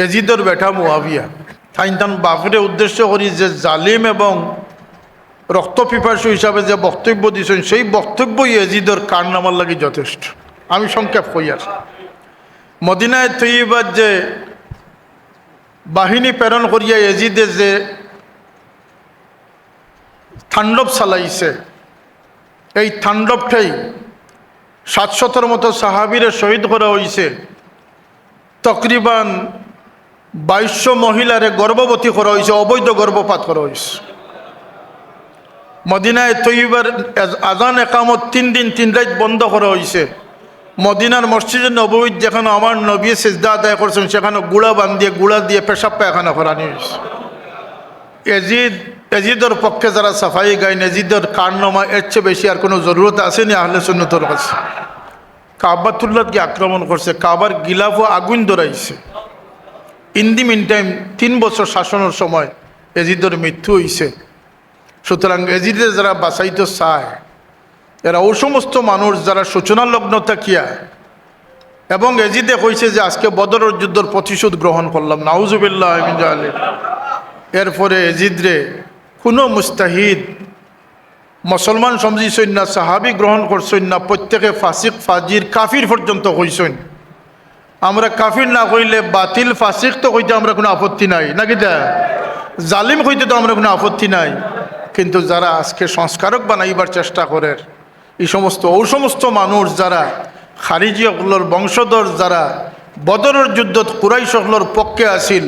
এজিদর বেটা মুয়াবিয়া তাইন বাফরে উদ্দেশ্য করি যে জালিম এবং রক্তপিপাসু হিসাবে যে বক্তব্য দিয়েছেন সেই বক্তব্যই এজিদর কারনামার লাগে যথেষ্ট। আমি সংক্ষেপ কই আর মদিনায় তৈবার যে বাহিনী প্রেরণ করিয়া এজিদে যে তাণ্ডব চালাইছে, এই তাণ্ডবটাই 700 মতো সাহাবীরে শহীদ করা হয়েছে। তকরিবান 2200 মহিলারে গর্ভবতী করা হয়েছে, অবৈধ গর্ভপাত করা হয়েছে। মদিনায় তৈবার আজান একামত 3 দিন 3 রাত বন্ধ করা হয়েছে। মদিনার মসজিদে নববীত যেখানে আমার নবী সিজদা আদায় করছেন সেখানে গুড়া দিয়ে পেশাব পায়খানা করানো হয়েছে। এজিদর পক্ষে যারা সাফাই গাইন এজিদর কারনামা এর চেয়ে বেশি আর কোনো জরুরত আসেনি আহলে সুন্নতের কাছে। কাবাতুল্লাহকে আক্রমণ করছে, কাবার গিলাফও আগুন ধরাইছে। ইন দি মিন টাইম 3 বছর শাসনের সময় এজিদর মৃত্যু হয়েছে। সুতরাং এজিদের যারা বাঁচাইতে চায় এরা ও সমস্ত মানুষ যারা সূচনা লগ্ন থাকিয়া এবং এজিদে কইছে যে আজকে বদরের যুদ্ধের প্রতিশোধ গ্রহণ করলাম, নাউজুবিল্লাহ মিন যালিক। এরপরে এজিদরে কোনো মুস্তাহিদ মুসলমান সমঝিছেন না, সাহাবি গ্রহণ করছেন না, প্রত্যেকে ফাসিক ফাজির কাফির পর্যন্ত কইছেন। আমরা কাফির না কইলে বাতিল ফাসিক তো কইতে আমরা কোনো আপত্তি নাই নাকি, জালিম কইতে তো আমরা কোনো আপত্তি নাই। কিন্তু যারা আজকে সংস্কারক বানাইবার চেষ্টা করে এই সমস্ত মানুষ যারা খারিজি সকলের বংশধর, যারা বদরের যুদ্ধত কুরাইশ সকলের পক্ষে আসিল,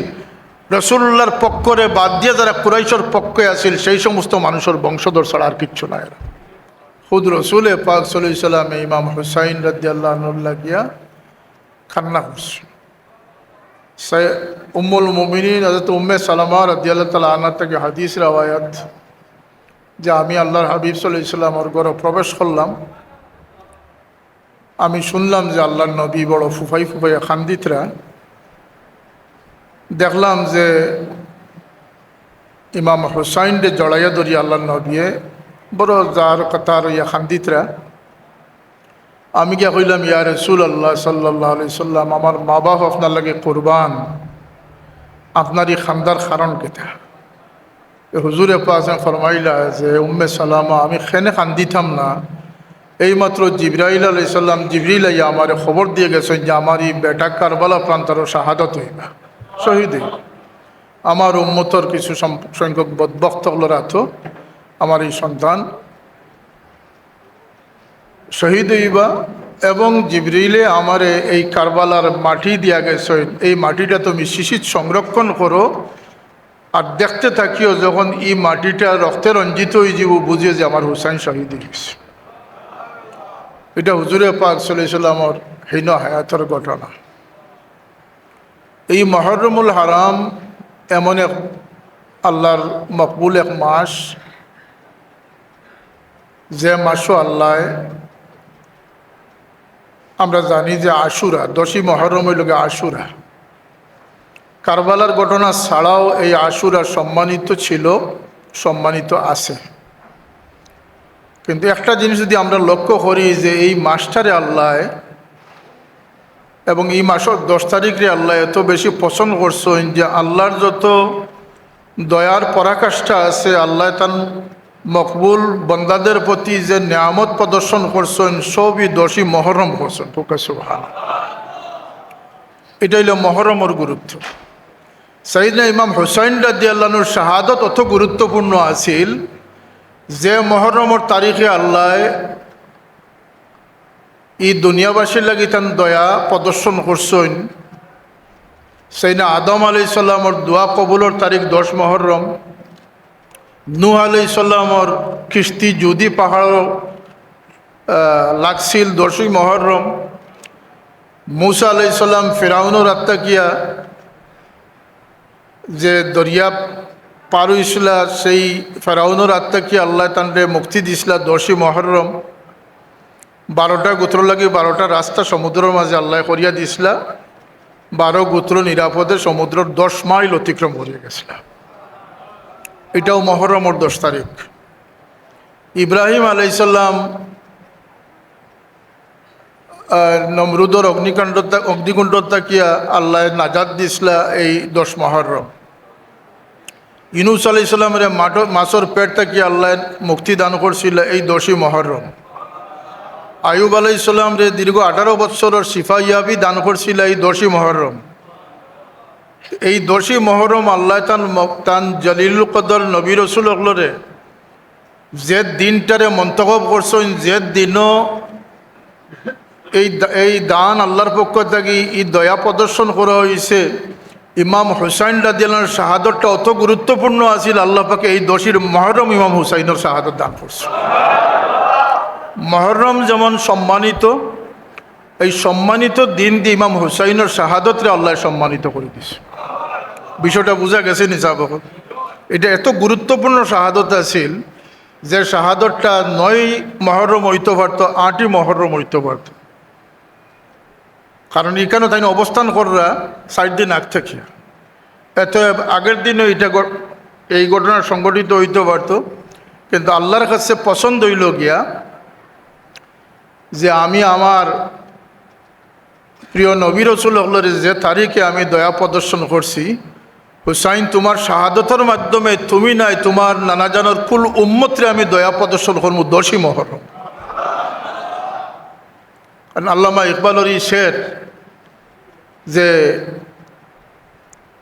রসুল্লাহর পক্ষরে বাদ দিয়ে যারা কুরাইশের পক্ষে আসিল, সেই সমস্ত মানুষের বংশধর ছাড়া আর কিচ্ছু নাই। খুদ রসুল পাক সাল্লাল্লাহু আলাইহি সাল্লাম ইমাম হুসাইন রাদিয়াল্লাহু আনহু লাগিয়া কান্না করছে। উম্মুল মুমিনিন হযরত উম্মে সালামা রাদিয়াল্লাহু তাআলা আনহা থেকে হাদিস রওয়ায়াত যে আমি আল্লাহর হাবিব সাল্লাল্লাহু আলাইহি সাল্লামের ঘরে প্রবেশ করলাম। আমি শুনলাম যে আল্লাহর নবী বড় ফুফাই খান্দিতরা। দেখলাম যে ইমাম হুসাইনরে জড়াইয়া ধরি আল্লাহর নবী বড় যার কাতার খান্দিতরা। আমি গিয়া কইলাম ইয়া রাসূলুল্লাহ সাল্লাল্লাহু আলাইহি সাল্লাম, আমার মা বাপ আপনার লাগে কুরবান, আপনার এই খান্দার কারণ কেতা? হুজুরে পাক ফরমাইলা যে উম্মে সালামা, আমি খেনে খান্দিতাম না, এইমাত্র জিবরাইল আলাইহিস সালাম জিবরিল আইয়া আমার খবর দিয়ে গেছেন যে আমার এই বেটা কারবালা প্রান্তর শাহাদত হইবা, শহীদ হইবা। আমার উম্মতর কিছু সংখ্যক বদবক্ত রাতো আমার এই সন্তান শহীদ হইবা, এবং জিবরিলে আমারে এই কারবালার মাটি দিয়া গেছে, এই মাটিটা তুমি শিশির সংরক্ষণ করো আর দেখতে থাকিও যখন এই মাটিটা রক্তে রঞ্জিত হয়ে যাব বুঝিয়ে যে আমার হুসাইন শহীদ হয়েছে। এটা হুজুরে পাক সাল্লাল্লাহু আলাইহি সাল্লামের হীন হায়াতের ঘটনা। এই মুহররমুল হারাম এমন এক আল্লাহর মকবুল এক মাস, যে মাসও আল্লাহ আমরা জানি যে আশুরা, 10ই মুহররম হইল আশুরা। কারবালার ঘটনা ছাড়াও এই আশুরা সম্মানিত ছিল, সম্মানিত আছে। কিন্তু একটা জিনিস যদি আমরা লক্ষ্য করি যে এই মাসটারে আল্লাহ এবং এই মাসের 10 তারিখে আল্লাহ এত বেশি পছন্দ করছেন যে আল্লাহর যত দয়ার পরাকাষ্ঠা আছে, আল্লাহ তার মকবুল বন্দাদের প্রতি যে নিয়ামত প্রদর্শন করছেন সবই 10ই মুহররম করছেন। সুবহানাল্লাহ। এটা হইল মুহররমের গুরুত্ব। সাইয়েদনা ইমাম হুসাইন রাদিয়াল্লাহু আনহুর শাহাদত অত গুরুত্বপূর্ণ আছিল যে মুহররমের তারিখে আল্লাহ এই দুনিয়াবাসীর লাগি তান দয়া প্রদর্শন করছেন। সাইয়েদনা আদম আলাইহিস সালামের দোয়া কবুলের তারিখ 10 মুহররম, নূহ আলাইহিস সালামের কিস্তি জুদি পাহাড় লাগছিল 10ই মুহররম, মূসা আলাইহিস সালাম ফিরাউনের আত্মাকিয়া যে দরিয়া পার হইছিলা, সেই ফেরাউনের আত্মাকে আল্লাহ তানরে মুক্তি দিছিলা 10ই মুহররম। 12টা গোত্র লাগে 12টা রাস্তা সমুদ্রের মাঝে আল্লাহ করিয়া দিছিলা। 12 গোত্র নিরাপদে সমুদ্রের 10 মাইল অতিক্রম করিয়া গেছিল। এটাও মুহররমের 10 তারিখ। ইব্রাহিম আলাইহিস সালাম নমরুদর অগ্নিকুণ্ডতা কিয়া আল্লাহ নাজাদ দিসলা এই 10 মহরম। ইউনুস আলাইহিস সালামের মাছর পেট থেকে আল্লাহ মুক্তি দান করছিল এই 10 মহরম। আয়ুব আলাইহিস সালামরে দীর্ঘ 18 বছরের শিফাইয়াবি দান করছিল এই 10 মহরম। এই 10 মহরম আল্লাহ তান জলিলুল কদর নবী রসুল হলরে যে দিনটারে মন্তখব করছেন, যে দিনও এই দান আল্লাহর পক্ষ থেকে এই দয়া প্রদর্শন করা হয়েছে। ইমাম হুসাইন রাদিয়াল্লাহু শাহাদতটা অত গুরুত্বপূর্ণ আছিল, আল্লাহ পাকে এই 10 মহরম ইমাম হুসাইনের শাহাদত দান করছে। মহরম যেমন সম্মানিত, এই সম্মানিত দিন দিয়ে ইমাম হুসাইনের শাহাদতরে আল্লাহ সম্মানিত করে দিছে। বিষয়টা বোঝা গেছে নিসাব? এটা এত গুরুত্বপূর্ণ শাহাদত আছিল যে শাহাদতটা 9 মহরম হইতে পারত, 8ই মহরম হইতে পারত। কারণ এখানে তাই অবস্থান করা 4 দিন আগ থেকে, এত আগের দিনও এই ঘটনা সংঘটিত হইতে পারত। কিন্তু আল্লাহর কাছে পছন্দ হইল গিয়া যে আমি আমার প্রিয় নবী রসুল হলের যে তারিখে আমি দয়া প্রদর্শন করছি, হুসাইন তোমার শাহাদতের মাধ্যমে তুমি নাই তোমার নানাজানোর কুল উম্মতরে আমি দয়া প্রদর্শন করবো 10ই মহরম। আল্লামা ইকবালর শের যে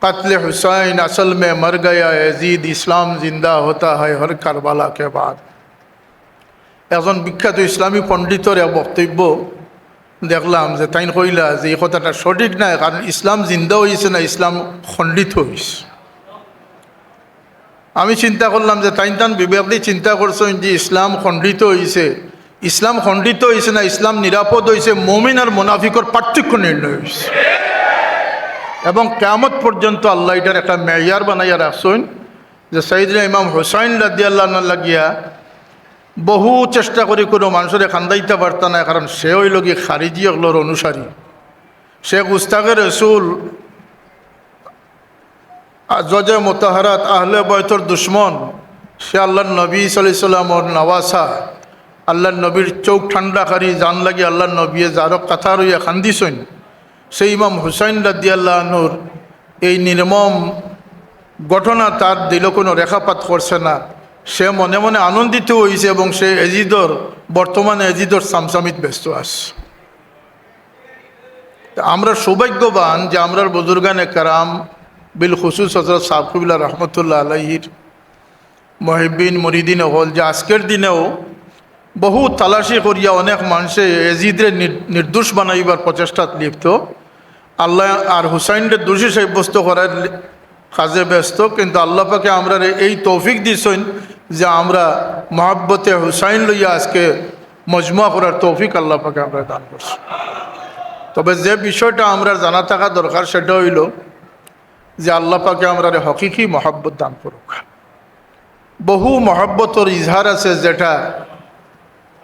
কাতলে হুসাইন আসল মে মর গয়া यजीद ইসলাম জিন্দা হতা হয় হর কারবালা কে বাদ। একজন বিখ্যাত ইসলামী পণ্ডিতর বক্তব্য দেখলাম যে তাই কইলা যে এই কথাটা সঠিক নাই, কারণ ইসলাম জিন্দা হয়েছে না, ইসলাম খণ্ডিত হয়েছে। আমি চিন্তা করলাম যে তাই বিবেক দিয়ে চিন্তা করছেন যে ইসলাম খণ্ডিত হয়েছে। ইসলাম খণ্ডিত হয়েছে না ইসলাম নিরাপদ হয়েছে, মুমিন আর মুনাফিকর পার্থক্য নির্ণয় হয়েছে। এবং কিয়ামত পর্যন্ত আল্লাহ এটার একটা মেয়ার বানাইয়া রাখছেন যে সাইয়েদনা ইমাম হুসাইন রাদিয়াল্লাহু আনহু লাগিয়া বহু চেষ্টা করে কোনো মানুষের খান্দাইতে পারত না, কারণ সে হইল গিয়ে খারিজি হলোর অনুসারী। সে গুস্তাখে রসুল, জজে মোতাহারাত, আহলে বয়তর দুশ্মন। সে আল্লাহর নবী সাল্লাল্লাহু আলাইহি সাল্লামর নওয়াসা, আল্লাহর নবীর চোখ ঠান্ডাকারী জান লাগি আল্লাহর নবী যারক কথা রইয়া খান্দিছেন। সেই ইমাম হুসাইন রাদিয়াল্লাহু আনহুর এই নির্মম ঘটনা তার দিল কোনো রেখাপাত করছে না। সে মনে মনে আনন্দিত হয়েছে এবং সে বর্তমানে এজিদর সামসামিত ব্যস্ত আছে। আমরা সৌভাগ্যবান যে আমরা বুজুর্গানে কারাম বিল খুসুস হযরত সাহেবুল্লাহ রহমতুল্লাহ আলাইহির মুহিব্বিন মুরিদিন হল যে আজকের দিনেও বহু তালাশি করিয়া অনেক মানুষে এজিদরে নির্দোষ বানাইবার প্রচেষ্টাত লিপ্ত। আল্লাহ আর হুসাইনরে দোষী সাব্যস্ত করার কাজে ব্যস্ত। কিন্তু আল্লাহ পাকে আমরা এই তৌফিক দিছেন যে আমরা মহব্বতে হুসাইন লইয়া আজকে মজমুয়া করার তৌফিক আল্লাহ পাকে আমরা দান করছি। তবে যে বিষয়টা আমরা জানা থাকা দরকার সেটা হইল যে আল্লাহ পাকে আমরা হকিকি মহব্বত দান করুক। বহু মহব্বতর ইজহার আছে যেটা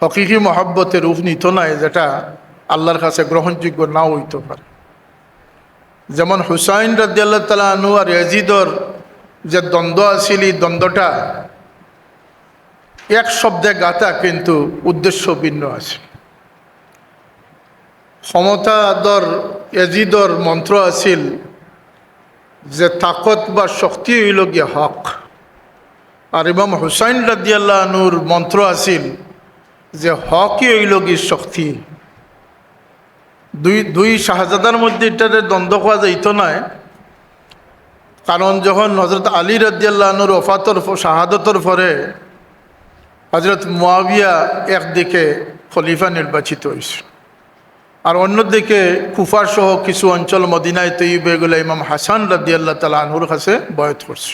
হকিকি মহব্বতের রূপ নিত নাই, যেটা আল্লাহর কাছে গ্রহণযোগ্য নাও হইতে পারে। যেমন হুসাইন রাদিয়াল্লাহু তাআলা আনহু আর ইয়াজিদর যে দ্বন্দ্ব আছিল, এই দ্বন্দ্বটা এক শব্দে গাথা কিন্তু উদ্দেশ্য ভিন্ন আছে। ক্ষমতাধর ইয়াজিদর মন্ত্র আছিল যে তাকত বা শক্তি হইল গিয়া হক, আর ইমাম হুসাইন রাদিয়াল্লাহু আনহুর মন্ত্র আছিল যে হকই হইল গিয়ে শক্তি। দুই শাহজাদার মধ্যে এটাতে দ্বন্দ্ব করা যাইত নয়, কারণ যখন হযরত আলী রাদিয়াল্লাহু আনহুর ওফাতর শাহাদতর পরে হযরত মুয়াবিয়া একদিকে খলিফা নির্বাচিত হয়েছে, আর অন্যদিকে কুফা সহ কিছু অঞ্চল মদিনায় তৈয়ব হয়ে গেলে ইমাম হাসান রাদিয়াল্লাহু তাআলা আনহুর কাছে বয়াত করছে।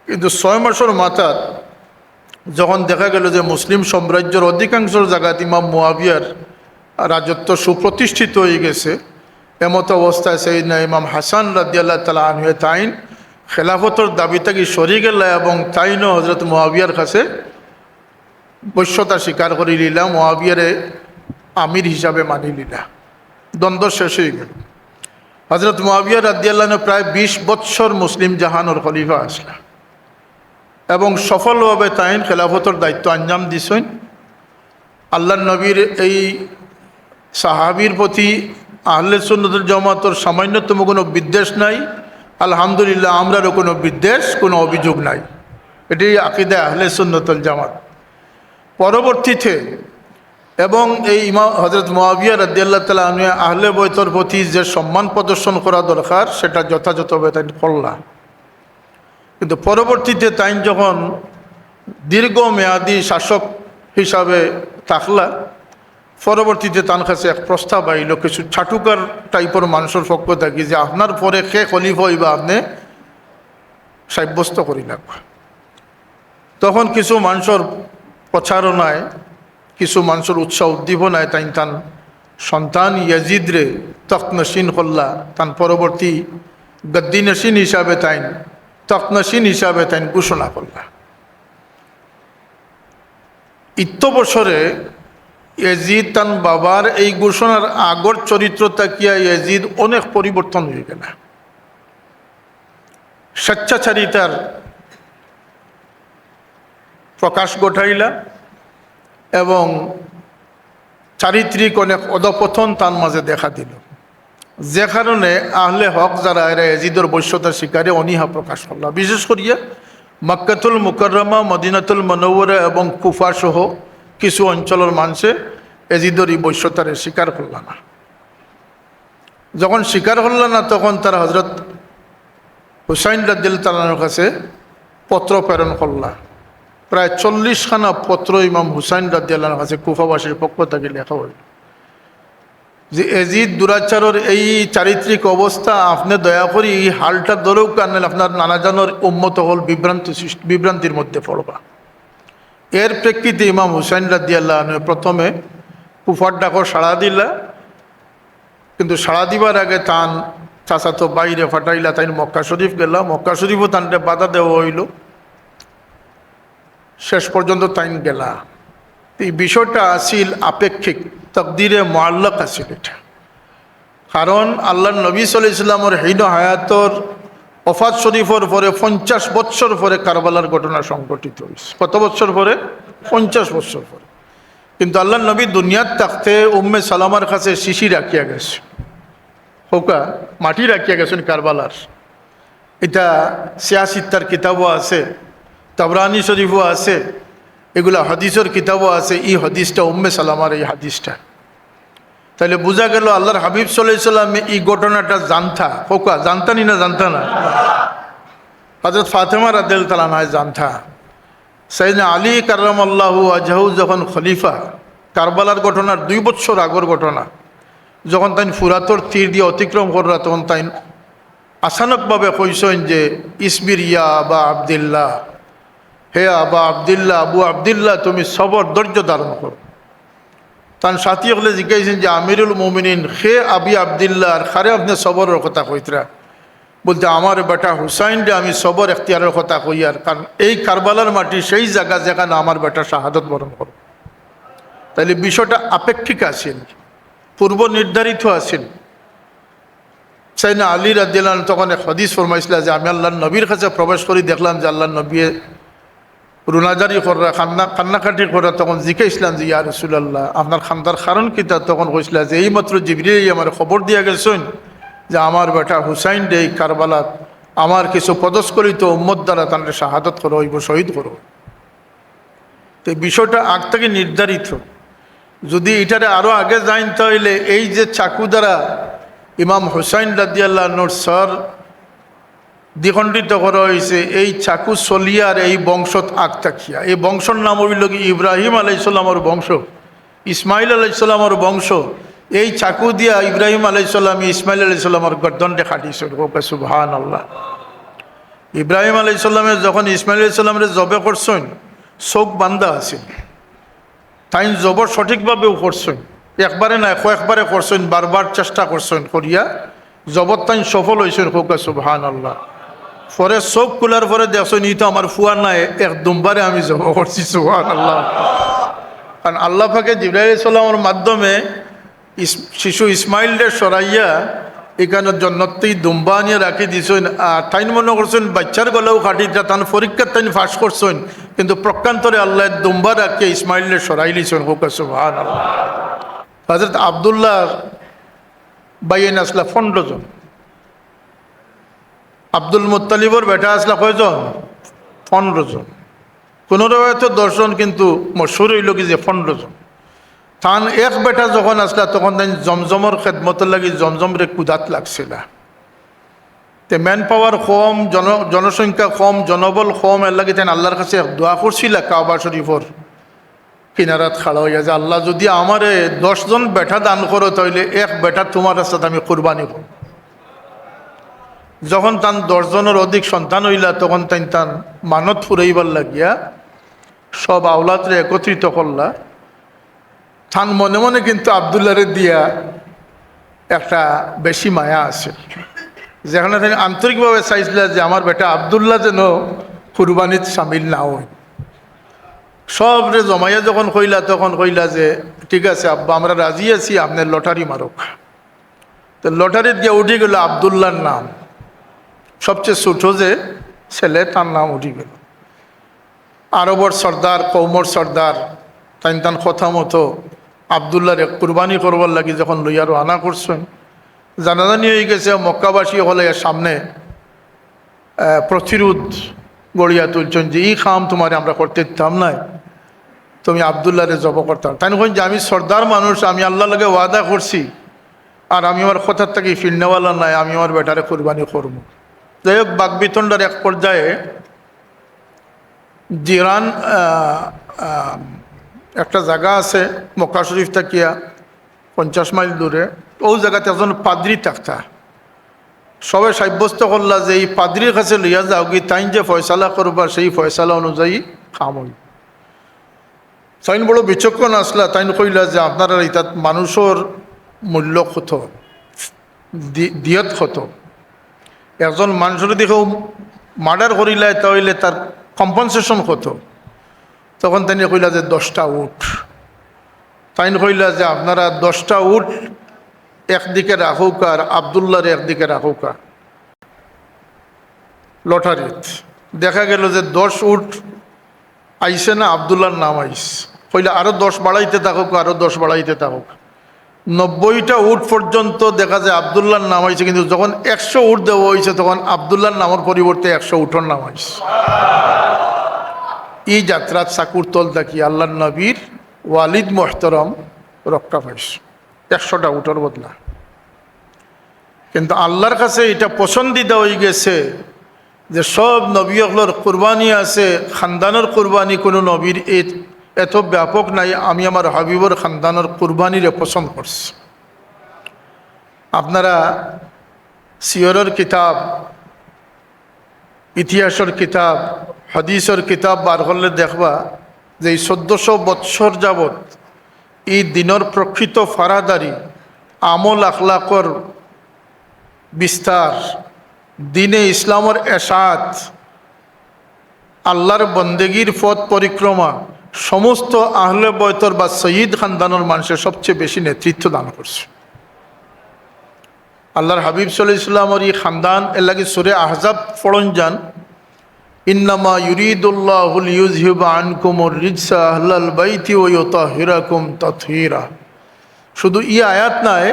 কিন্তু 6 মাসের মাথায় যখন দেখা গেল যে মুসলিম সাম্রাজ্যের অধিকাংশ জায়গায় ইমাম মুয়াবিয়ার রাজত্ব সুপ্রতিষ্ঠিত হয়ে গেছে, এমত অবস্থায় সেই ইমাম হাসান রাদিয়াল্লাহু তাআলা আনহু তাইন খেলাফতর দাবি থেকে সরে গেল এবং তাইনও হযরত মুয়াবিয়ার কাছে বৈশ্যতা স্বীকার করে নিলাম, মুয়াবিয়ারে আমির হিসাবে মানি নিলা। দ্বন্দ্ব শেষ হয়ে গেল। হযরত মুয়াবিয়া রাদিয়াল্লাহু আনহু প্রায় 20 বৎসর মুসলিম জাহানোর খলিফা আসলা এবং সফলভাবে তাইন খেলাফতর দায়িত্ব আঞ্জাম দিছেন। আল্লাহর নবীর এই সাহাবীর প্রতি আহলে সুন্নাতুল জামাতের সামান্যতম কোনো বিদ্বেষ নাই। আলহামদুলিল্লাহ, আমরারও কোনো বিদ্বেষ, কোনো অভিযোগ নাই। এটি আকীদা আহলে সুন্নাতুল জামাত। পরবর্তীতে এবং এই ইমাম হযরত মুআবিয়া রাদিয়াল্লাহু তাআলা আনহু আহলে বাইতের প্রতি যে সম্মান প্রদর্শন করা দরকার সেটা যথাযথভাবে তাই করলা। কিন্তু পরবর্তীতে তাই যখন দীর্ঘমেয়াদী শাসক হিসাবে থাকলা, পরবর্তীতে তার কাছে এক প্রস্তাব আইল কিছু ছাটুকার টাইপের মানুষের পক্ষ থাকি যে আপনার পরে কে খলিফা হইবা আপনি সাব্যস্ত করি লাগবে। তখন কিছু মানুষের প্রচারণায়, কিছু মানুষের উৎসাহ উদ্দীপনায় তাই তান সন্তান ইয়াজিদরে তখনসীন করলা, তান পরবর্তী গদ্দিনসীন হিসাবে তাই তখনসীন হিসাবে তাই ঘোষণা করলা। বছরে ইয়াজিদ তান বাবার এই ঘোষণার আগর চরিত্র তাকিয়া ইয়াজিদ অনেক পরিবর্তন হয়ে গেল। স্বেচ্ছাচারিতার প্রকাশ ঘটাইলা এবং চারিত্রিক অনেক অধপতন তার মাঝে দেখা দিল, যে কারণে আহলে হক যারা এরা ইয়াজিদের বৈশ্যতার শিকারে অনীহা প্রকাশ করল। বিশেষ করিয়া মক্কাতুল মুকাররমা, মদিনাতুল মুনাওয়ারা এবং কুফা সহ কিছু অঞ্চলের মানুষে ইয়াজিদের এই বৈশ্যতার স্বীকার করল না। যখন স্বীকার করল না তখন তারা হযরত হুসাইন রাদিয়াল্লাহু তাআলার কাছে পত্র প্রেরণ করল। প্রায় 40খানা পত্র ইমাম হুসাইন রাদিয়াল্লাহু কাছে কুফাবাসীর পক্ষ থেকে লেখা হইল যে ইয়াজিদ দুরাচারের এই চারিত্রিক অবস্থা আপনি দয়া করে এই হালটা ধরেও কারণে আপনার নানাজনের উম্মত হল বিভ্রান্তির মধ্যে পড়বা। এর প্রেক্ষিতে ইমাম হুসাইন রাদিয়াল্লাহু প্রথমে কুফার ডাকর সাড়া দিলা, কিন্তু সাড়া দিবার আগে তান চাচাতো বাইরে ফাটাইলা, তাই মক্কা শরীফ গেলা। মক্কা শরীফও তানটে বাধা দেওয়া হইল, শেষ পর্যন্ত তাইন গেলা। এই বিষয়টা আসিল আপেক্ষিক, তকদিরে মুআল্লাক আসিল এটা। কারণ আল্লাহ নবী সাল্লাল্লাহু আলাইহি ওয়াসাল্লামের হীন হায়াতর ওফাত শরীফের পরে 50 বৎসর পরে কারবালার ঘটনা সংঘটিত হয়েছে। কত বৎসর পরে? 50 বৎসর পরে। কিন্তু আল্লাহ নবী দুনিয়ার থাকতে উম্মে সালামার কাছে শিশি রাখিয়া গেছে, হোকা মাটি রাখিয়া গেছেন কারবালার। এটা সিয়াসিত্তার কিতাবও আছে, তাবরানি শরীফও আছে, এগুলা হাদিসের কিতাবও আছে। এই হাদিসটা উম্মে সালামার এই হাদিসটা, তাহলে বোঝা গেল আল্লাহর হাবিব সাল্লাল্লাহু আলাইহি ওয়াসাল্লাম এই ঘটনাটা জানতা। হোকা জানতানি না জানতা না? হযরত ফাতেমা রাদিয়াল্লাহু তাআলা আনহা জানতা। সাইয়েদনা আলী কাররামাল্লাহু ওয়াজহু যখন খলিফা, কারবালার ঘটনার 2 বছর আগর ঘটনা, যখন তাই ফুরাতর তীর দিয়ে অতিক্রম কররা, তখন তাই আচানকভাবে কইসেন যে ইসবির ইয়া আবা আবদুল্লাহ, হে আবা আবদুল্লাহ, আবু আবদুল্লাহ, তুমি সবর ধৈর্য ধারণ করো। তার সাথী হলে জিজ্ঞাসেন যে আমিরুল মুমিনিন হে আবি আবদুল্লাহ, আর খারে আপনি সবরের কথা কইতরা? বলতে আমার বেটা হুসাইন রে আমি সবর এখতিয়ারের কথা কই, আর কারণ এই কারবালার মাটি সেই জায়গা যেখানে আমার বেটা শাহাদত বরণ করো। তাইলে বিষয়টা আপেক্ষিক আসেন, পূর্ব নির্ধারিত আসেন। সাইয়েদনা আলী রাদিয়াল্লাহু আনহু তখন এক হাদিস ফরমাইছিল যে আমি আল্লাহর নবীর কাছে প্রবেশ করি, দেখলাম যে আল্লাহর নবী রুনাজারি করা, কান্নাকাটি করা। তখন জিজ্ঞাসলাম যে ইয়া রাসূলুল্লাহ, আপনার খান্দার কারণ কি? তা তখন কইছিল যে এইমাত্র জিবরিল আমার খবর দিয়া গেছেন যে আমার বেটা হুসাইন রে কারবালাত আমার কিছু পদস্খলিত উম্মত দ্বারা তাদের শাহাদত করো হইব, শহীদ করো। তো বিষয়টা আগ থেকে নির্ধারিত। যদি এটারে আরও আগে যাইন তাহলে এই যে চাকু দ্বারা ইমাম হুসাইন রাদিয়াল্লাহু আনহুর সর দ্বিখণ্ডিত করা হয়েছে, এই চাকু চলিয়ার এই বংশত আগ তাকিয়া, এই বংশর নাম হইল কি ইব্রাহিম আলাইহিস সালামের বংশ, ইসমাইল আলাইহিস সালামের বংশ। এই চাকু দিয়া ইব্রাহিম আলাইহিস সালাম ইসমাইল আলাইহিস সালামের গর্দনটা কাটিয়েছে। সুবহানাল্লাহ। ইব্রাহিম আলাইহিস সালামের যখন ইসমাইল আলাইহিস সালামের জবে করছেন, চোখ বান্ধা আছে, তাই জবর সঠিকভাবেও করছেন, একবারে না কয়েকবারে করছেন, বারবার চেষ্টা করছেন করিয়া জবর তাই সফল হয়েছেন। সুবহানাল্লাহ। পরে চোখ খোলার পরে দেখছেন ই তো আমার ফুয়ার নাই, এক দুমবারে আমি জব করছি। সুবহানাল্লাহ। কারণ আল্লাহ পাকে জিবরাইল আলাইহিস সালামের মাধ্যমে শিশু ইসমাইলরে সরাইয়া এখানে জন্নতেই দুম্বা নিয়ে রাখি দিছেন। আর তাইন মনে করছেন বাচ্চার গলাও কাটিটা, তান পরীক্ষার তাইন ফাঁস করছেন, কিন্তু প্রকান্তরে আল্লাহ দুম্বা রাখিয়ে ইসমাইলরে সরাই লিছেন। সুবহানাল্লাহ। হজরত আবদুল্লাহ বাইন আসলা 15 জন, আব্দুল মুত্তালিবর বেটা আসলা কয়জন? 15 জন। কোনো রয়েছে 10 জন, কিন্তু মশহুর হইল কি যে 15 জন। তান এক বেটা যখন আসলা তখন তাই জমজমর খেদমতের লাগি জমজমরে কুদাত লাগছিল। তে ম্যান পাওয়ার কম, জনসংখ্যা কম, জনবল কম, এর লাগে তাই আল্লাহর কাছে দোয়া করছিল কাবা শরীফর কিনারাত খাড়া হইয়া যে আল্লাহ যদি আমারে 10 জন বেটা দান করো তাইলে এক বেটা তোমার রাস্তাতে আমি কোরবানি করব। যখন তান 10 জনের অধিক সন্তান হইলা তখন তান মানত ফুরাইবার লাগিয়া সব আওলাদরে একত্রিত করলা। তান মনে মনে কিন্তু আবদুল্লাহরে দিয়া একটা বেশি মায়া আছে, যেখানে তিনি আন্তরিকভাবে চাইছিল যে আমার বেটা আবদুল্লাহ যেন কুরবানিত সামিল না হয়। সবরে জমাইয়া যখন কইলা তখন কইলা যে ঠিক আছে আব্বা, আমরা রাজি আছি, আপনার লটারি মারক। তো লটারিত গিয়ে উঠে গেল আবদুল্লাহর নাম, সবচেয়ে ছোট যে ছেলে তার নাম উঠে গেল। আরবর সর্দার, কৌমর সর্দার তান কথা মতো আবদুল্লাহরে কুরবানি করবার লাগি যখন লইয়া রওনা করছেন, জানাজানি হয়ে গেছে মক্কাবাসী হলে সামনে প্রতিরোধ গড়িয়া তুলছেন যে এই খাম তোমারে আমরা করতে দিতাম নাই, তুমি আবদুল্লাহরে জব করতাম। তাই নয় যে আমি সর্দার মানুষ, আমি আল্লাহ লগে ওয়াদা করছি, আর আমি আমার কথার থেকে ফিরনেওয়ালা নাই, আমি আমার বেটারে কুরবানি করব। যাই হোক, বাগবিতণ্ডার এক পর্যায়ে জিরান একটা জায়গা আছে মক্কা শরীফ থাকিয়া 50 মাইল দূরে, ওই জায়গাতে একজন পাদ্রি থাকতা। সবাই সাব্যস্ত করলা যে এই পাদ্রির কাছে লইয়া যাও কি, তাই যে ফয়সালা করবা সেই ফয়সালা অনুযায়ী খাম হইল। তাইন বড় বিচক্ষণ আসলা, তাইন কইলা যে আপনারা ইতাত মানুষের মূল্য কত, দিয়ত কত, একজন মানুষের দেখেও মার্ডার করিলাই তাহলে তার কম্পনসেশন কত। তখন তাই কইলা যে 10টা উট। তাইন কইলা যে আপনারা 10টা উট একদিকে রাখুক আর আবদুল্লাহর একদিকে রাখুক। লটারিত দেখা গেল যে 10 উট আইসে না, আবদুল্লাহর নাম আইস। কইলা আরো 10 বাড়াইতে থাকুক, আরো 10 বাড়াইতে থাকুক। 90টা উট পর্যন্ত দেখা যায় আবদুল্লাহর নাম আইছে, কিন্তু যখন 100 উট দেওয়া হয়েছে তখন আবদুল্লাহর নামের পরিবর্তে 100 উটের নাম আইছে। এই যাত্রার চাকুর তল দেখি আল্লাহর নবীর ওয়ালিদ মোহতরম রক্ষা পাইছে 100টা উটের বদলা। কিন্তু আল্লাহর কাছে এটা পছন্দিদা হয়ে গেছে যে সব নবী হলোর কুরবানি আছে, খানদানের কুরবানি কোনো নবীর এত ব্যাপক নাই। আমি আমার হাবিবর খানদানের কুরবানিরে পছন্দ করছি। আপনারা সিয়রের কিতাব, ইতিহাসের কিতাব, হাদিসের কিতাব বার করলে দেখবা যে এই 1400 বৎসর যাবৎ এই দিনের প্রকৃত ফারাদারি, আমল আখলাকর বিস্তার, দিনে ইসলামের এশাত, আল্লাহর বন্দেগীর পথ পরিক্রমা সমস্ত আহলে বয়তর বা সঈদ খানদানের মানুষের সবচেয়ে বেশি নেতৃত্ব দান করছে আল্লাহর হাবিব সাল্লাল্লাহু আলাইহি ওয়াসাল্লামের এই খানদান। এর লাগে সূরা আহজাব পড়ন যান, ইন্নামা ইউরিদুল্লাহু লিইয়ুযহিবা আনকুমুর রিজসা আহলাল বাইতি ওয়া ইউতাহিরাকুম তাতহীরা। শুধু ই আয়াত নাই,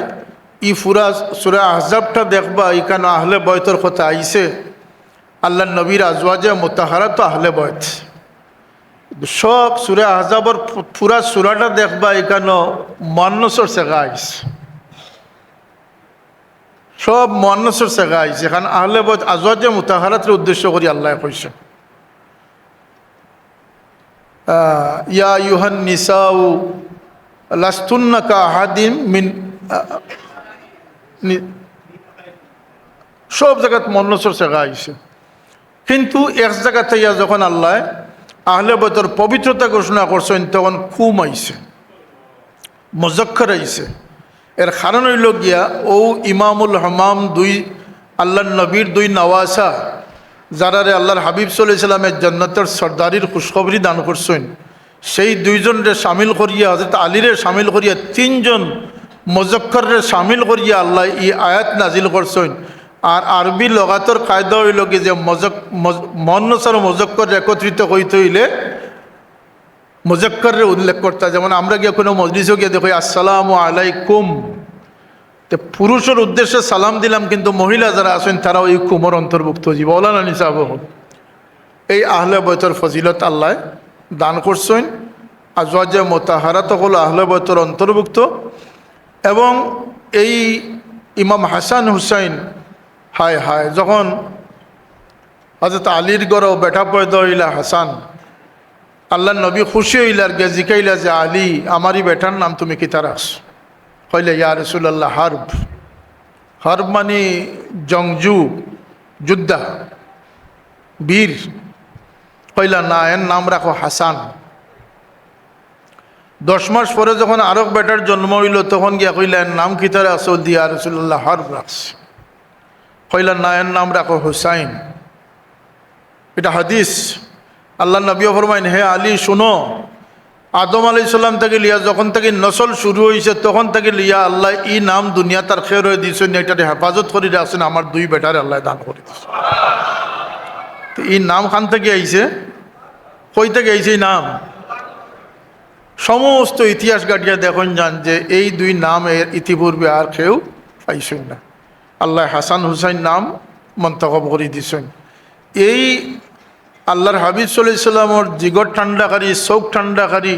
ই পুরা সূরা আহজাবটা দেখবা, এখানে আহলে বয়তর কথা আইছে। আল্লাহর নবীর আজওয়াজে মুতাহারা তো আহলে বয়ত। সব সূরা আহজাবর পুরা সূরাটা দেখবা, এখানে 52 জায়গা আইছে, সব 52 জায়গা আইছে। এখানে আহলে বয়ত আজওয়াজে মুতাহারাতের উদ্দেশ্য করে আল্লাহ কইছে, ইয়া আইয়ুহান নিসাউ লাস্তুন্না কাআহাদিম মিন, সব জায়গাত 52 জায়গা আইছে। কিন্তু এক জায়গাতে যখন আল্লাহ আহলে বয়তর পবিত্রতা ঘোষণা করছেন তখন খুম আইছে, মুজাক্কার আইছে। এর কারণ হইল গিয়া ও ইমামুল হামাম আল্লাহর নবীর 2 নওয়াসা, যারারে আল্লাহর হাবিব সাল্লাল্লাহু আলাইহি ওয়াসাল্লামের জান্নাতের সর্দারির খুশখবরি দান করছেন, সেই 2 জনরে শামিল করিয়া, হযরত আলীরে শামিল করিয়া 3 জন মুজাক্কারে শামিল করিয়া আল্লাহ এই আয়াত নাজিল করছেন। আর আরবি লগাতর কায়দা হইল কি যে মুয়ান্নাস আর মুজাক্কার একত্রিত হইতে হইলে মুজাক্কারের উল্লেখ করতে, যেমন আমরা গিয়ে কোনো মজলিসে গিয়ে দেখো আসসালামু আলাইকুম, তো পুরুষের উদ্দেশ্যে সালাম দিলাম, কিন্তু মহিলা যারা আছেন তারাও এই কুমর অন্তর্ভুক্ত জীব ওলানা নিসাব। এই আহলে বয়তের ফজিলত আল্লাহ দান করছেন। আজওয়াজে মোতাহারাত হল আহলে বয়তের অন্তর্ভুক্ত। এবং এই ইমাম হাসান হুসাইন, হায় হায়, যখন হযরত আলীর গড় বেটা পয়দা হইলা হাসান, আল্লাহ নবী খুশি হইলার গে জিকাইলা যে আলী আমারই বেটার নাম তুমি কিতা রাখছ? হইলে ইয়া রাসূলুল্লাহ হারব। হারব মানে জংজু, যোদ্ধা, বীর। কইলা না, এর নাম রাখো হাসান। 10 মাস পরে যখন আরো বেটার জন্ম হইল, তখন গিয়া কইলা এর নাম কিতা রাখছ? ইয়া রাসূলুল্লাহ হারব রাখছ। কইলা না, এর নাম রাখো হুসাইন। এটা হাদিস। আল্লাহ নবীও ফরমাইন, হে আলী শুনো, আদম আলাইহিস সালাম থেকে লিয়া যখন থেকে নসল শুরু হয়েছে, তখন থেকে লিয়া আল্লাহ ই নাম দুনিয়া তার খের হয়ে দিয়েছেন, এটার হেফাজত করে রাখছেন আমার 2 বেটারে আল্লাহ দান করে দিয়েছে। তো এই নাম খান থেকে আইছে, কই থেকে আইছে এই নাম? সমস্ত ইতিহাস গাটিয়া দেখুন যান যে এই 2 নাম এর ইতিপূর্বে আর কেউ পাইছেন না। আল্লাহ হাসান হুসাইন নাম মন্তখব করে দিয়েছেন। এই আল্লাহর হাবিব সাল্লাল্লাহু আলাইহি সাল্লামের জিগর ঠান্ডাকারী, চোখ ঠান্ডাকারী,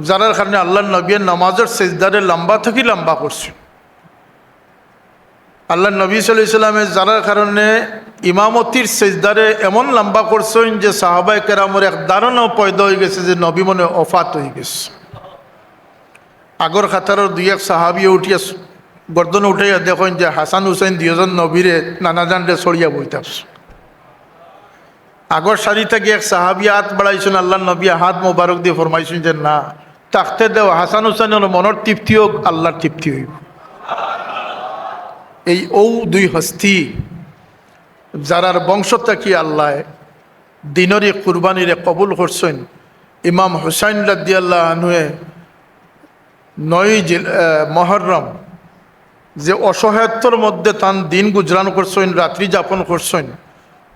যার কারণে আল্লাহ নবীর নামাজের সেজদারে লম্বা থেকে লম্বা করছে। আল্লাহ নবী সাল্লাল্লাহু আলাইহি সাল্লামের যার কারণে ইমামতির সেজদারে এমন লম্বা করছেন যে সাহাবায়ে কেরামের এক ধারণাও পয়দা হয়ে গেছে যে নবী মনে ওফাত হয়ে গেছে। আগর খাতারের 2-1 সাহাবী উঠিয়া গর্দন উঠাইয়া দেখেন যে হাসান হুসাইন 2 জন নবীরে নানাজানরে ছড়িয়া বইতাছে। আগর সারি থেকে এক সাহাবী হাত বাড়াইছেন, আল্লাহ নবী হাত মোবারক দিয়ে ফরমাইছেন যে না, তাকতে দেও, হাসান হুসাইনের মনের তৃপ্তি হোক, আল্লাহর তৃপ্তি হইব। এই 2 হস্তি যারার বংশ থেকে আল্লাহ দিনরি কুরবানিরে কবুল করছেন। ইমাম হুসাইন রাদিয়াল্লাহু আনহু 9 মুহররম যে অসহায়ত্বর মধ্যে তান দিন গুজরান করছেন, রাত্রি যাপন করছেন।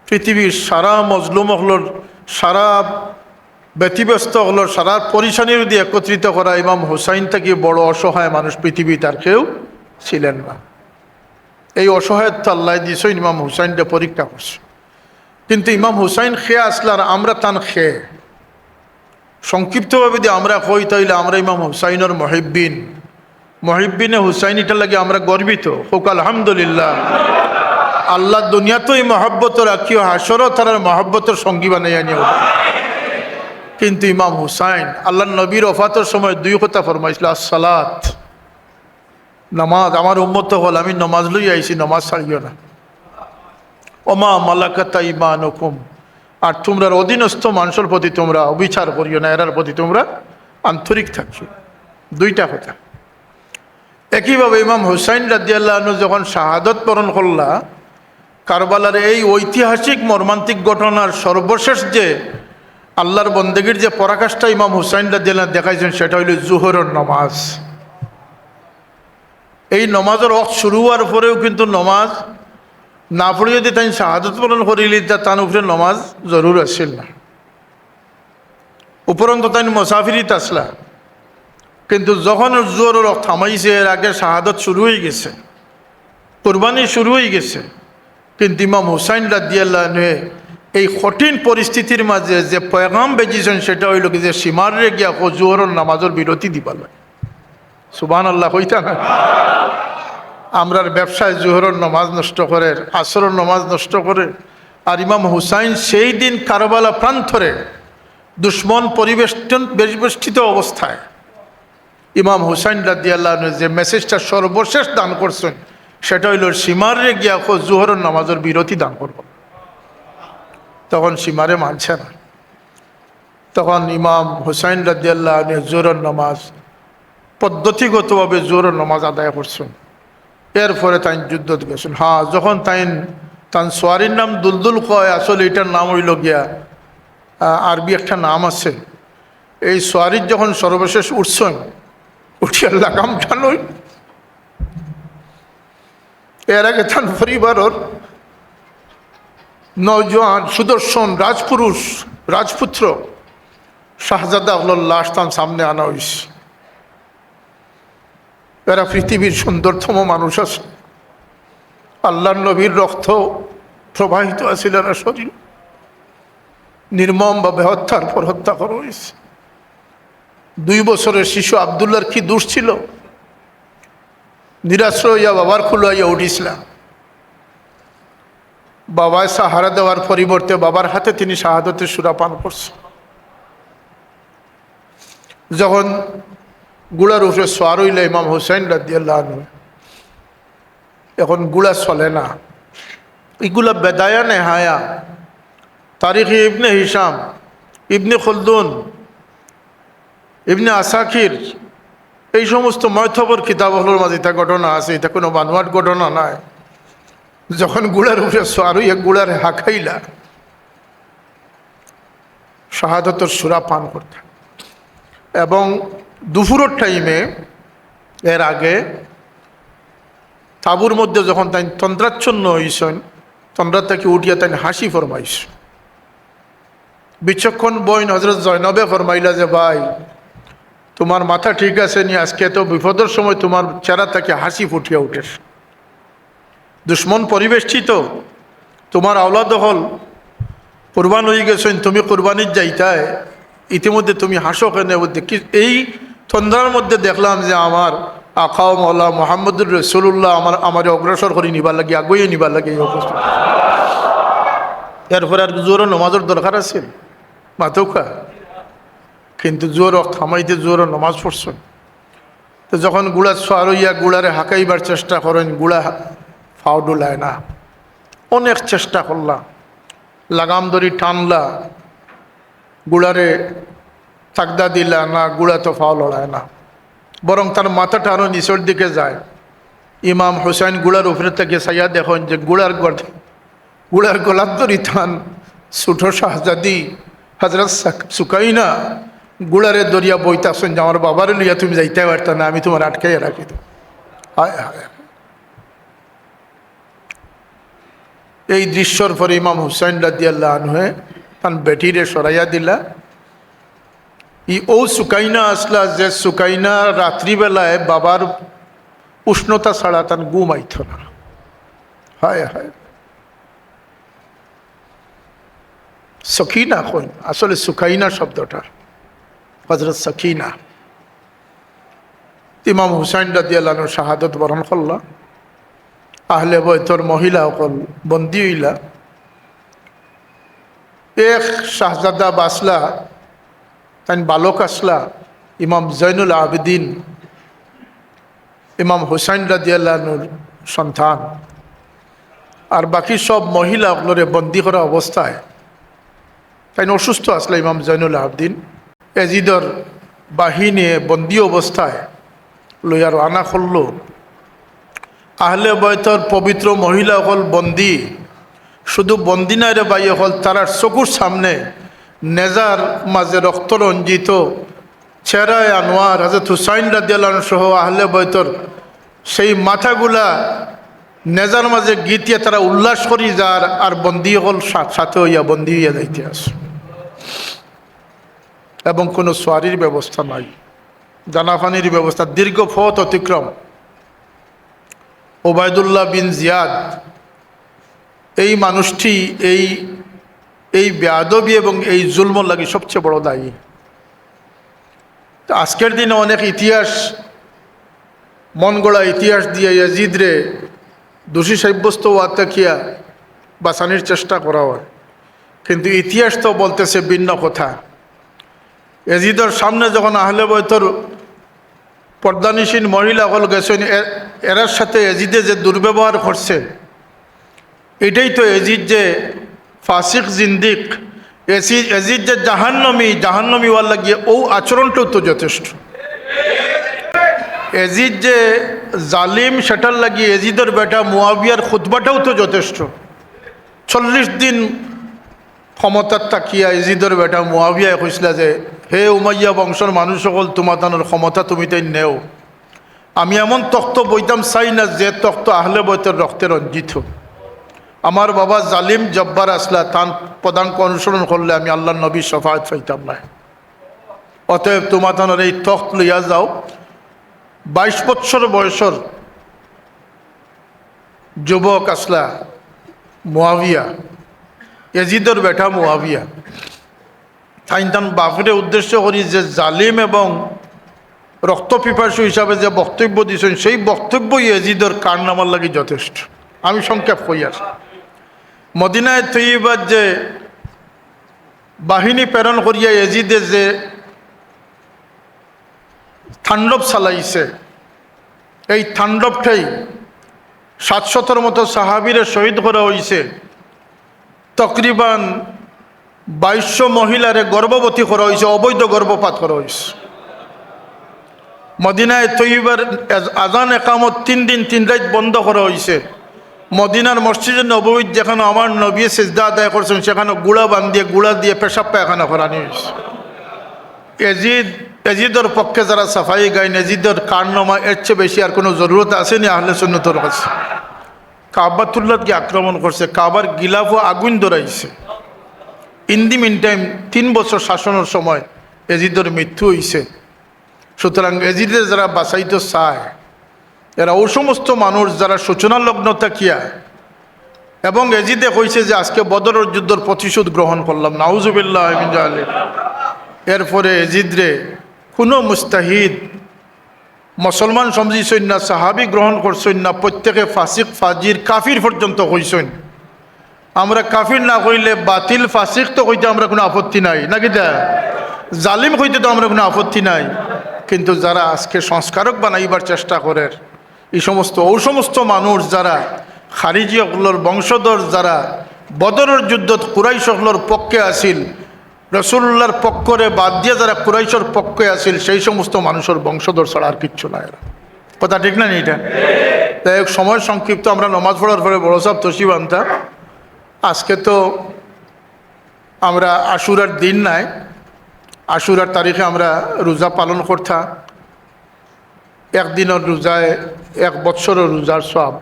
পৃথিবীর সারা মজলুম হলোর, সারা ব্যতিব্যস্ত হলোর, সারা পরিশানির দিয়ে একত্রিত করা ইমাম হুসাইন থেকে বড় অসহায় মানুষ পৃথিবীতে আর কেউ ছিলেন না। এই অসহায়ত্ব আল্লাহ দিয়েছেন, ইমাম হুসাইনকে পরীক্ষা করছে। কিন্তু ইমাম হুসাইন খেয়ে আসলে আর আমরা তান খেয়ে সংক্ষিপ্তভাবে দিয়ে আমরা কই, তাইলে আমরা ইমাম হুসাইনের মহিব্বিনে হুসাইন, এটা লাগে আমরা গর্বিত হোক আলহামদুলিল্লাহ। আল্লাহ দুনিয়াতেই মহব্বত রাখিও, হাসরও তার মহব্বতের সঙ্গী বানাইয়া নিও। কিন্তু ইমাম হুসাইন আল্লাহ নবীর ওফাতের সময় 2 কথা ফরমাইছিল, আসসালাত, নামাজ। আমার উম্মত হল, আমি নমাজ লই আইছি, নমাজ ছাড়িও না। ওমা মালাকাত ঈমানুকুম, আর তোমরা অধীনস্থ মানুষের প্রতি তোমরা অবিচার করিও না, এরার প্রতি তোমরা আন্তরিক থাকছো। 2টা কথা। একইভাবে ইমাম হুসাইন রাদিয়াল্লাহু আনহু যখন শাহাদত বরণ করলা, কারবালার এই ঐতিহাসিক মর্মান্তিক ঘটনার সর্বশেষ যে আল্লাহর বন্দেগীর যে পরাকাষ্ঠা ইমাম হুসাইন রাদিয়াল্লাহু আনহু দেখাইছেন, সেটা হইল জোহরের নামাজ। এই নমাজের ওয়াক্ত শুরু হওয়ার পরেও কিন্তু নমাজ না পড়ে যদি তাই শাহাদত বরণ করিলি, তার উপরে নমাজ জরুর আসছিল না। উপরন্ত তাই মুসাফিরিত আসলা, কিন্তু যখন জোহরের ওয়াক্ত থামাইছে, এর আগে শাহাদত শুরু হয়ে গেছে, কুরবানি শুরু হয়ে গেছে। কিন্তু ইমাম হুসাইন রাদিয়াল্লাহু আনহু এই কঠিন পরিস্থিতির মাঝে যে পয়গাম বেজিয়েছেন, সেটা হইল কি যে সীমারে গিয়া জোহরের নামাজের বিরতি দিবা লাগে। সুবহানাল্লাহ কইতা না? আমরার ব্যবসায় জোহরের নামাজ নষ্ট করে, আসরের নামাজ নষ্ট করে। আর ইমাম হুসাইন সেই দিন কারবালা প্রান্তরে দুশ্মন পরিবেষ্টিত অবস্থায় ইমাম হুসাইন রাদিয়াল্লাহু আনহু যে মেসেজটা সর্বশেষ দান করছেন, সেটা হইল সীমারে গিয়া জোহরের নামাজের বিরতি দান করব। তখন সীমারে মানছে না। তখন ইমাম হুসাইন রাদিয়াল্লাহু আনহু জোহরের নামাজ পদ্ধতিগতভাবে জোহরের নামাজ আদায় করছেন। এরপরে তাই যুদ্ধ গেছেন। হ্যাঁ, যখন তান সোয়ারির নাম দুলদুল কয়, আসলে এটার নাম হইল গিয়া আরবি একটা নাম আছে। এই সোয়ারির যখন সর্বশেষ উঠছেন, উঠিয়া লাগাম টানই, এর আগে তার পরিবারের নওজোয়ান সুদর্শন রাজপুরুষ, রাজপুত্র শাহজাদা হল লাশ তার সামনে আনা হয়েছে। এরা পৃথিবীর সুন্দরতম মানুষ আছে, আল্লাহর নবীর রক্ত প্রবাহিত আছিল এরা শরীর, নির্মমভাবে হত্যার পর হত্যা করা হয়েছে। 2 বছরের শিশু আবদুল্লাহর কি দোষ ছিল? নিরাশ্রয় হইয়া বাবার খুলাইয়া উঠিছিলাম, বাবায় সাহারা দেওয়ার পরিবর্তে বাবার হাতে তিনি শাহাদতের সূরা পান করছেন। যখন গুড়ার উপরে সোয়ার হইল ইমাম হুসাইন রাদিয়াল্লাহু আনহু, এখন গুড়া চলে না। এগুলা বেদায়া নেহায়া, তারিখে ইবনে হিসাম, ইবনে খলদুন, ইবনে আসাকির, এই সমস্ত ময়থবর কিতাবগুলোর মাঝে এটা ঘটনা আছে, এটা কোনো বানোয়াট ঘটনা নয়। যখন গুড়ার উপরে সোয়ার হইয়া গুড়ার হাঁকাইলা, শাহাদতের সূরা পান করতে, এবং দুপুরের টাইমে এর আগে তাবুর মধ্যে যখন তাই তন্দ্রাচ্ছন্ন হয়েছেন, তন্দ্রা থেকে উঠিয়া তাই হাসি ফরমাইছ। বিচক্ষণ বোন হযরত জয়নবে ফরমাইলা যে ভাই, তোমার মাথা ঠিক আছে নি? আজকে তো বিপদের সময় তোমার চেহারা থেকে হাসি ফুটিয়া উঠে। দুশ্মন পরিবেষ্টিত, তোমার আওলাদ হল কুরবান হয়ে গেছেন, তুমি কুরবানির যাইতায়, ইতিমধ্যে তুমি হাসো কেন? এই তন্দ্রার মধ্যে দেখলাম যে আমার আখাও মৌলা মোহাম্মদুর রসুল্লাহ আমার অগ্রসর করে নিবার লাগে, আগুয়ে নিবার লাগে এই অবস্থা। এরপরে আর জোরও নমাজের দরকার আছে মাতৌকা, কিন্তু জোর থামাইতে জোর নমাজ পড়ছেন। তো যখন গুড়া সোয়ার হইয়া গুড়ারে হাঁকাইবার চেষ্টা করেন, গুড়া ফাও ডোলায় না। অনেক চেষ্টা করলা, লাগাম দড়ি টানলা, গুড়ারে তাকদা দিলা না, গুড়া তো ফাও লড়ায় না, বরং তার মাথাটা আরও নিচের দিকে যায়। ইমাম হুসাইন গুড়ার উপরে থেকে চাইয়া দেখেন যে গুড়ার গলার দড়ি টান ছোটো শাহজাদি হযরত সুকাইনা গুড়ারে দরিয়া বইতাছেন যে আমার বাবারে লইয়া তুমি যাইতে পারত না, আমি তোমার আটকাইয়া রাখি। হায় হায়, এই দৃশ্যর পরে ইমাম হুসাইন রাদিয়াল্লাহু আনহু তান বেটিরে সরাইয়া দিলা। ও সুকাইনা আসলা যে সুকাইনা রাত্রিবেলায় বাবার উষ্ণতা ছাড়া তার ঘুম আইত না। হায় হায়, সকিনা কইন, আসলে সুকাইনা শব্দটা হযরত সকিনা। ইমাম হুসাইন রাদিয়াল্লাহু আনহু শাহাদত বরণ করলা। আহলে বয়তর মহিলা অকল বন্দী হইলা। এক শাহজাদা বাসলা, তাই বালক আসলা, ইমাম জৈনুল আবেদিন ইমাম হুসাইন রাদিয়াল্লাহু আনহুর সন্তান। আর বাকি সব মহিলা ওগুলোরে বন্দি করা অবস্থায়, তাই অসুস্থ আসলে ইমাম জৈনুল আবেদিন এজিদর বাহিনী বন্দি অবস্থায় লইয়ার আনা করল। আহলে বয়তর পবিত্র মহিলা হল বন্দি, শুধু বন্দি নাই রে ভাই, হল তারার চকুর সামনে নেজার মাঝে রক্ত রঞ্জিত চেহারায় আনোয়ার হযরত হুসাইন রাদিয়াল্লাহু আনহু সহ আহলে বয়তর সেই মাথাগুলা নেজার মাঝে গীতিয়ে তারা উল্লাস করি যার, আর বন্দি হল সাথে হইয়া বন্দি হইয়া যাইতে আস। এবং কোনো সোয়ারির ব্যবস্থা নাই, জানাফানির ব্যবস্থা, দীর্ঘ পথ অতিক্রম। ওবায়দুল্লাহ বিন জিয়াদ এই মানুষটি এই বেয়াদবি এবং এই জুলমর লাগি সবচেয়ে বড় দায়ী। আজকের দিনে অনেক ইতিহাস, মন গড়া ইতিহাস দিয়ে ইয়াজিদরে দোষী সাব্যস্ত ওয়াতাকিয়া বাঁচানোর চেষ্টা করা হয়, কিন্তু ইতিহাস তো বলতেছে ভিন্ন কথা। ইয়াজিদের সামনে যখন আহলে বয়তর পর্দানিসীন মহিলা হল গেছেন, এরার সাথে ইয়াজিদে যে দুর্ব্যবহার করছে, এটাই তো ইয়াজিদ যে ফাসিক জিন্দিক, ইয়াজিদ যে জাহান্নমী ওয়াল্লা গিয়ে ও আচরণটাও তো যথেষ্ট। ইয়াজিদ যে জালিম সেটার লাগিয়ে ইয়াজিদের বেটা মুয়াবিয়ার খুতবাটাও তো যথেষ্ট। 40 দিন ক্ষমতার তাকিয়া ইয়াজিদের বেটা মুয়াবিয়া কইসলা যে হে উমাইয়া বংশের মানুষ সকল, তোমাদের ক্ষমতা তুমি তাই নেও, আমি এমন তখ্ত বইতাম চাই না যে তখ্ত আহলে বয়তের রক্তে রঞ্জিত। আমার বাবা জালিম জব্বার আসলা, তান পদাঙ্ক অনুসরণ করলে আমি আল্লাহ নবী শফাআত পাইতাম না। অতএব তোমার এই তখ্ত লইয়া যাও। 22 বছর বয়সর যুবক আসলা মুয়াবিয়া, ইয়াজিদের বেটা মুয়াবিয়া, তাইন বাপরে উদ্দেশ্য করি যে জালিম এবং রক্তপিপাসু হিসাবে যে বক্তব্য দিয়েছেন, সেই বক্তব্য ইয়াজিদের কারনামার লাগি যথেষ্ট। আমি সংক্ষেপ কই আর, মদিনায় তৈবার যে বাহিনী প্রেরণ করিয়া ইয়াজিদে যে তাণ্ডব চালাইছে, এই তাণ্ডবটাই 700 মতো সাহাবীরে শহীদ করা হয়েছে। তকরিবান 2200 মহিলারে গর্ভবতী করা হয়েছে, অবৈধ গর্ভপাত করা হয়েছে। মদিনায় তৈবার আজান একামত 3 দিন 3 রাত বন্ধ করা হয়েছে। মদিনার মসজিদে নববীত যেখানে আমার নবী সিজদা আদায় করছেন, সেখানে গুড়া দিয়ে পেশাব পায়খানা করানো হয়েছে। এজিদের পক্ষে যারা সাফাই গাইন, এজিদের কারনামা এর চেয়ে বেশি আর কোনো জরুরত আসেনি আহলে সুন্নতের কাছে। কাবাতুল্লাহকে আক্রমণ করছে, কাবার গিলাফও আগুন ধরাইছে। ইন দি মিন টাইম 3 বছর শাসনের সময় এজিদের মৃত্যু হয়েছে। সুতরাং এজিদের যারা বাঁচাইতে চায়, এরা ও সমস্ত মানুষ যারা সূচনা লগ্ন থাকিয়া, এবং এজিদে কইছে যে আজকে বদরের যুদ্ধের প্রতিশোধ গ্রহণ করলাম, নাউজুবিল্লাহ মিন জালিক। এরপরে এজিদরে কোনো মুস্তাহিদ মুসলমান সমঝিছেন না, সাহাবি গ্রহণ করছেন না, প্রত্যেকে ফাসিক ফাজির কাফির পর্যন্ত কইছেন। আমরা কাফির না কইলে বাতিল ফাসিক তো কইতে আমরা কোনো আপত্তি নাই, নাকি দা জালিম কইতে তো আমরা কোনো আপত্তি নাই। কিন্তু যারা আজকে সংস্কারক বানাইবার চেষ্টা করে, এই সমস্ত মানুষ যারা খারিজি অকলর বংশধর, যারা বদরের যুদ্ধত কুরাইশ অকলর পক্ষে আসিল, রসুল্লাহর পক্ষরে বাদ দিয়ে যারা কুরাইশর পক্ষে আসিল, সেই সমস্ত মানুষের বংশধর ছাড়া আর কিচ্ছু না। এরা কথা ঠিক না? এটা তাই সময় সংক্ষিপ্ত, আমরা নমাজ পড়ার পরে বড় সাহেব তসিব আনতা। আজকে তো আমরা আশুরার দিন নাই, আশুরার তারিখে আমরা রোজা পালন করতা। একদিনের রোজায় 1 বছরের রোজার সব,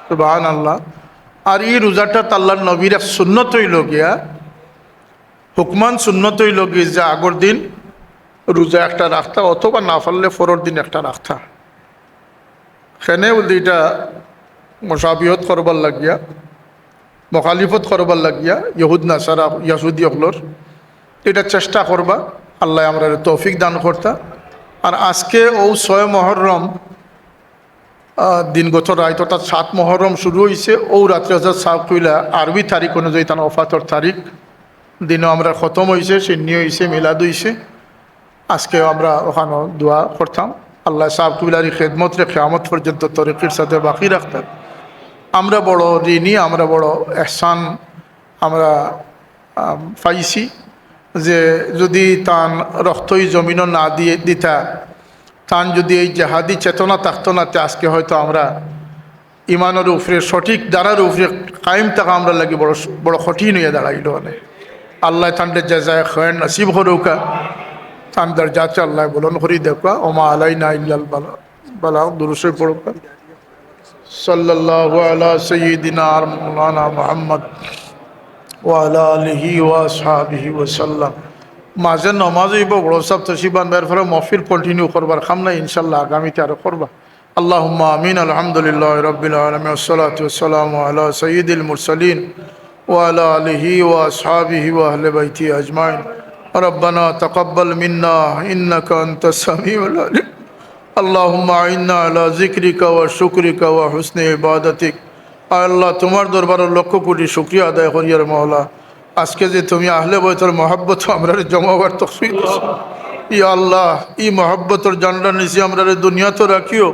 সুবহানাল্লাহ। আর এই রোজাটা আল্লাহর নবীর এক সুন্নত হইল গিয়া, হুকমান সুন্নত হইল গিয়ে যে আগর দিন রোজা একটা রাখতা, অথবা না পারলে পরের দিন একটা রাখতা। সেনে বলতে এটা মশাবিহত করবার লাগিয়া, মখালিফত করবার লাগিয়া ইহুদ নাসারা ইয়াহুদি অকলর এটা চেষ্টা করবা। আল্লাহ আমরা তৌফিক দান করতা। আর আজকে 6 মহরম দিনগত রায়, অর্থাৎ 7 মহরম শুরু হয়েছে। রাত্রে হাজার সাহ কইলা আরবি তারিখ অনুযায়ী তার ওফাতর তারিখ দিনও আমরা খতম হয়েছে, সিন্নি হয়েছে, মিলাদ হয়েছে। আজকে আমরা ওখানে দোয়া করতাম, আল্লাহ সাহেব কুবিলারি খেদমত রে কিয়ামত পর্যন্ত তরিকির সাথে বাকি রাখতাম। আমরা বড় ঋণী, আমরা বড় এহসান আমরা পাইছি যে যদি তান রক্তই জমিনও না দিয়ে দিতা, তান যদি এই জেহাদি চেতনা থাকতো না, আজকে হয়তো আমরা ইমানের উপরে সঠিক দ্বারার উপরে কায়েম থাকা আমরা লাগে বড় বড় কঠিন হয়ে দাঁড়াইল। অনেক আল্লাহ তান্ডের জাযায়ে খৈর নসিব করুকা, তান দরজাতে আল্লাহ বুলন্দ করি দেখা। ওমা আলাইনা ইল্লাল বালাগ। দুরূদ পড়ুকা। সাল্লাল্লাহু আলা সাইয়্যিদিনা আর মাওলানা মুহাম্মদ ওয়া আলা আলিহি ওয়া আসহাবিহি ওয়া সাল্লাম। মাঝে নমাজ হইব, বড় সাহেব তশিবান বের ফলে মহফিল কন্টিনিউ করবার খাম না, ইনশাল্লাহ আগামীতে আরো করবা। আল্লাহুম্মা আমিন। আলহামদুলিল্লাহি রাব্বিল আলামিন, ওয়াসসালাতু ওয়াসসালামু আলা সাইয়্যিদিল মুরসালিন ওয়া আলা আলিহি ওয়া আসহাবিহি ওয়া আহলি বাইতি আজমাইন। রব্বানা তাকাব্বাল মিন্না ইন্নাকা আনতাস সামিউল আলিম। আল্লাহুম্মা আইন্না আলা যিকরিকা ওয়া শুকরিকা ওয়া হুসনি ইবাদাতিক। আল্লাহ তোমার দরবারে লক্ষ কোটি শুকরিয়া আদায় করি আর মাওলা, আজকে যে তুমি আহলে বাইতের মহব্বত আমরা জমাবার তৌফিক দিছো। ইয়া আল্লাহ, ই মহব্বতর জান্ডা নিচে আমরা দুনিয়াতে রাখিও,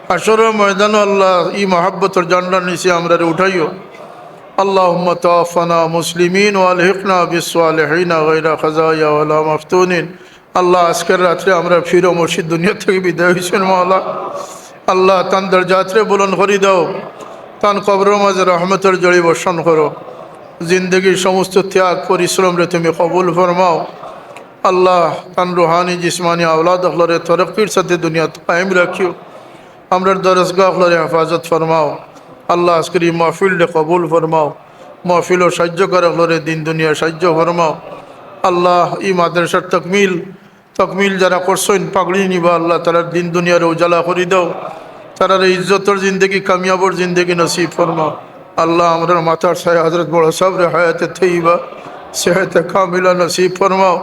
হাশরের ময়দানে আল্লাহ ই মহব্বতর জান্ডা নিচে আমরা উঠাইও। আল্লাহুম্মা তাওয়াফানা মুসলিমিন ওয়া আলহিকনা বিসসালিহিন গায়রা খাজায়া ওয়ালা মাফতুনিন। আল্লাহ আজকের রাত্রে আমরা ফিরো মসজিদ দুনিয়া থেকে বিদায় হয়েছেন মাওলা। আল্লাহ তান দরজাতে বুলন্দ করে দাও, তান কবরের মাঝে রহমতের জড়ি বর্ষণ করো। জিন্দগির সমস্ত ত্যাগ পরিশ্রম রে তুমি কবুল ফরমাও। আল্লাহ তান রুহানি জিসমানি আওলাদ আখলরে তরক্কির সাথে দুনিয়া কায়েম রাখিও। আমরা দরসগাহ আখলরে হেফাজত ফরমাও। আল্লাহ আজকের এই মাহফিল কবুল ফরমাও। মাহফিল ও সাহায্য করে আখলরে দিন দুনিয়া সাহায্য ফরমাও। আল্লাহ এই মাদ্রাসার তকমিল যারা করছেন পাগড়ি নিবা আল্লাহ তারার দিন দুনিয়ার উজালা করে দাও, তারার ইজ্জতর জিন্দগি কামিয়াবর জিন্দগি নসিব ফরমাও। আল্লাহ আমরা মাতার সাহেব হজরত বড় সাহেব হায়াতে থইবা সেহাতে কামিলা নসিব ফরমাও।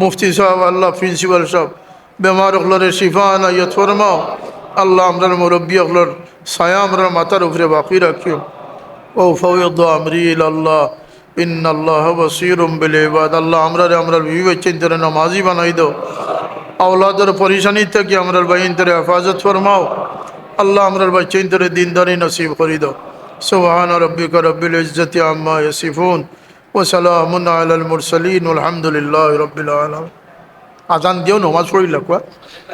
মুফতি সাহেব আল্লাহ প্রিন্সিপাল সাহেব বেমার হলরে শিফা আনাইয়ত ফরমাও। আল্লাহ আমরার মুরব্বী হলর ছায়া আমরার মাথার উপরে বাকি রাখিও। ও ফওয়াদ আমরি ইলাল্লাহ ইন্নাল্লাহ বসীরুম বিল ইবাদ। আল্লাহ আমরার বিবি বাচ্চাদের নামাজি বানাই দাও। আওলাদের পরেশানি থেকে আমরার বাইনদের হেফাজত ফরমাও। আল্লাহ আমরার বাচ্চাদের দিনদারি নসিব করে দাও। সুবহান রাব্বিকা রব্বিল ইজ্জতি আম্মা ইয়াসিফুন ওয়া সালামুন আলাল মুরসালিন আলহামদুলিল্লাহি রাব্বিল আলামিন। আজান দিও, নমাজ পড়িলা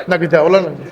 নাকি তাওলা নাকি?